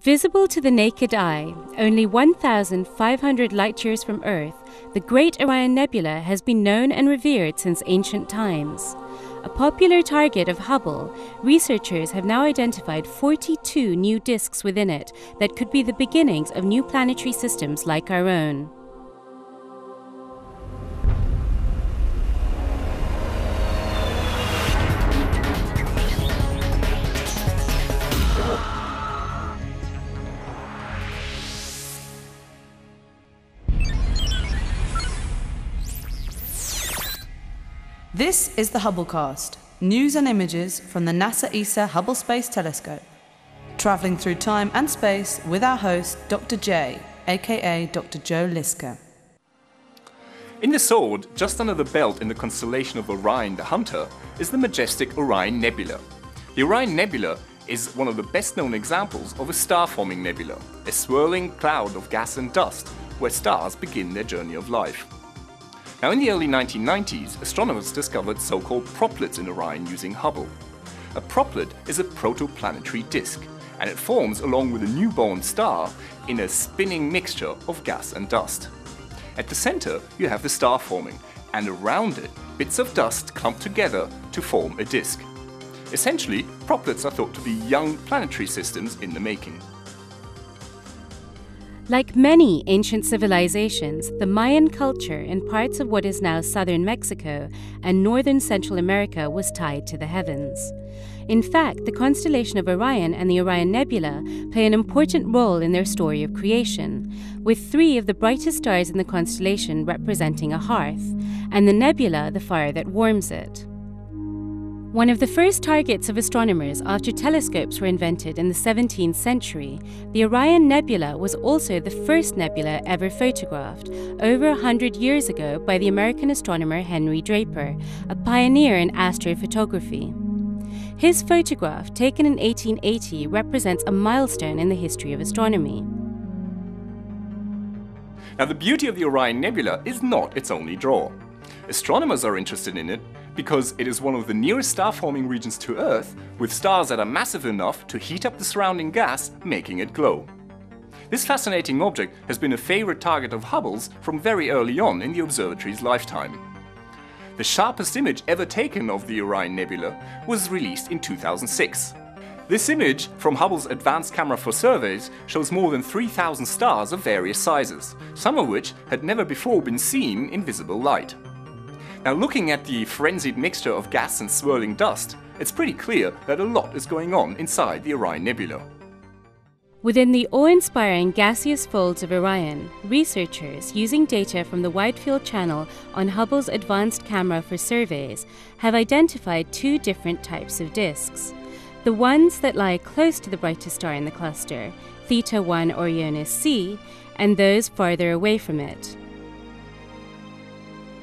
Visible to the naked eye, only 1,500 light-years from Earth, the Great Orion Nebula has been known and revered since ancient times. A popular target of Hubble, researchers have now identified 42 new disks within it that could be the beginnings of new planetary systems like our own. This is the Hubblecast, news and images from the NASA ESA Hubble Space Telescope. Travelling through time and space with our host, Dr. J, aka Dr. Joe Liska. In the sword, just under the belt in the constellation of Orion the Hunter, is the majestic Orion Nebula. The Orion Nebula is one of the best-known examples of a star-forming nebula, a swirling cloud of gas and dust where stars begin their journey of life. Now, in the early 1990s, astronomers discovered so-called Proplyds in Orion using Hubble. A Proplyd is a protoplanetary disk, and it forms along with a newborn star in a spinning mixture of gas and dust. At the center, you have the star forming, and around it, bits of dust clump together to form a disk. Essentially, Proplyds are thought to be young planetary systems in the making. Like many ancient civilizations, the Mayan culture in parts of what is now southern Mexico and northern Central America was tied to the heavens. In fact, the constellation of Orion and the Orion Nebula play an important role in their story of creation, with 3 of the brightest stars in the constellation representing a hearth, and the nebula the fire that warms it. One of the first targets of astronomers after telescopes were invented in the 17th century, the Orion Nebula was also the first nebula ever photographed, over 100 years ago by the American astronomer Henry Draper, a pioneer in astrophotography. His photograph, taken in 1880, represents a milestone in the history of astronomy. Now, the beauty of the Orion Nebula is not its only draw. Astronomers are interested in it because it is one of the nearest star-forming regions to Earth, with stars that are massive enough to heat up the surrounding gas, making it glow. This fascinating object has been a favorite target of Hubble's from very early on in the observatory's lifetime. The sharpest image ever taken of the Orion Nebula was released in 2006. This image from Hubble's Advanced Camera for Surveys shows more than 3,000 stars of various sizes, some of which had never before been seen in visible light. Now, looking at the frenzied mixture of gas and swirling dust, it's pretty clear that a lot is going on inside the Orion Nebula. Within the awe-inspiring gaseous folds of Orion, researchers, using data from the Wide Field Channel on Hubble's Advanced Camera for Surveys, have identified 2 different types of disks. The ones that lie close to the brightest star in the cluster, Theta 1 Orionis C, and those farther away from it.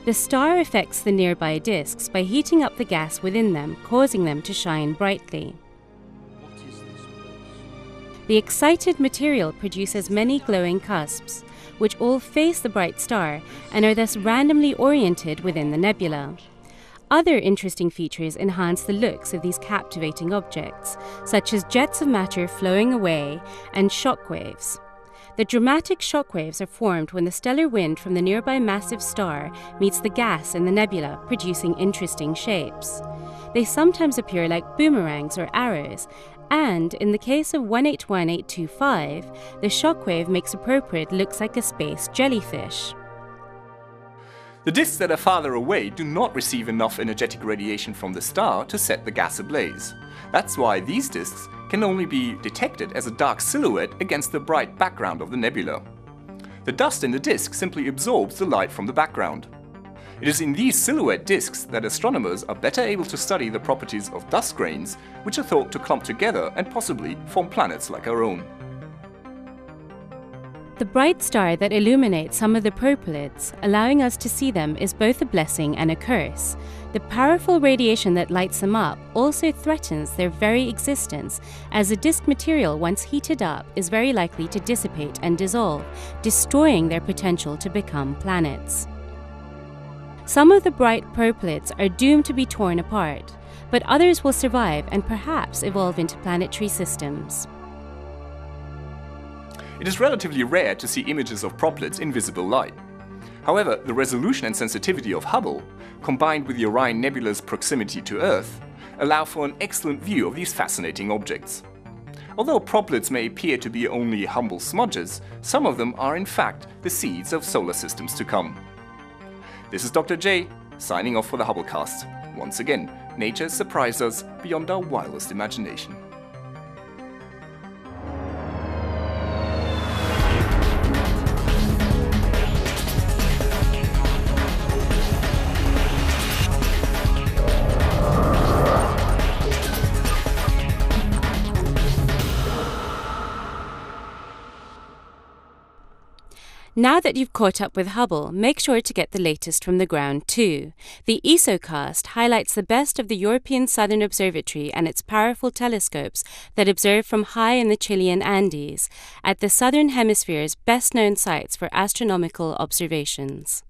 The star affects the nearby disks by heating up the gas within them, causing them to shine brightly. The excited material produces many glowing cusps, which all face the bright star and are thus randomly oriented within the nebula. Other interesting features enhance the looks of these captivating objects, such as jets of matter flowing away and shock waves. The dramatic shock waves are formed when the stellar wind from the nearby massive star meets the gas in the nebula, producing interesting shapes. They sometimes appear like boomerangs or arrows, and in the case of 181825, the shockwave makes a Proprid look like a space jellyfish. The disks that are farther away do not receive enough energetic radiation from the star to set the gas ablaze. That's why these disks can only be detected as a dark silhouette against the bright background of the nebula. The dust in the disk simply absorbs the light from the background. It is in these silhouette disks that astronomers are better able to study the properties of dust grains, which are thought to clump together and possibly form planets like our own. The bright star that illuminates some of the Proplyds, allowing us to see them, is both a blessing and a curse. The powerful radiation that lights them up also threatens their very existence, as the disk material, once heated up, is very likely to dissipate and dissolve, destroying their potential to become planets. Some of the bright Proplyds are doomed to be torn apart, but others will survive and perhaps evolve into planetary systems. It is relatively rare to see images of Proplyds in visible light. However, the resolution and sensitivity of Hubble, combined with the Orion Nebula's proximity to Earth, allow for an excellent view of these fascinating objects. Although Proplyds may appear to be only humble smudges, some of them are in fact the seeds of solar systems to come. This is Dr. J, signing off for the Hubblecast. Once again, nature surprised us beyond our wildest imagination. Now that you've caught up with Hubble, make sure to get the latest from the ground too. The ESOcast highlights the best of the European Southern Observatory and its powerful telescopes that observe from high in the Chilean Andes, at the Southern Hemisphere's best-known sites for astronomical observations.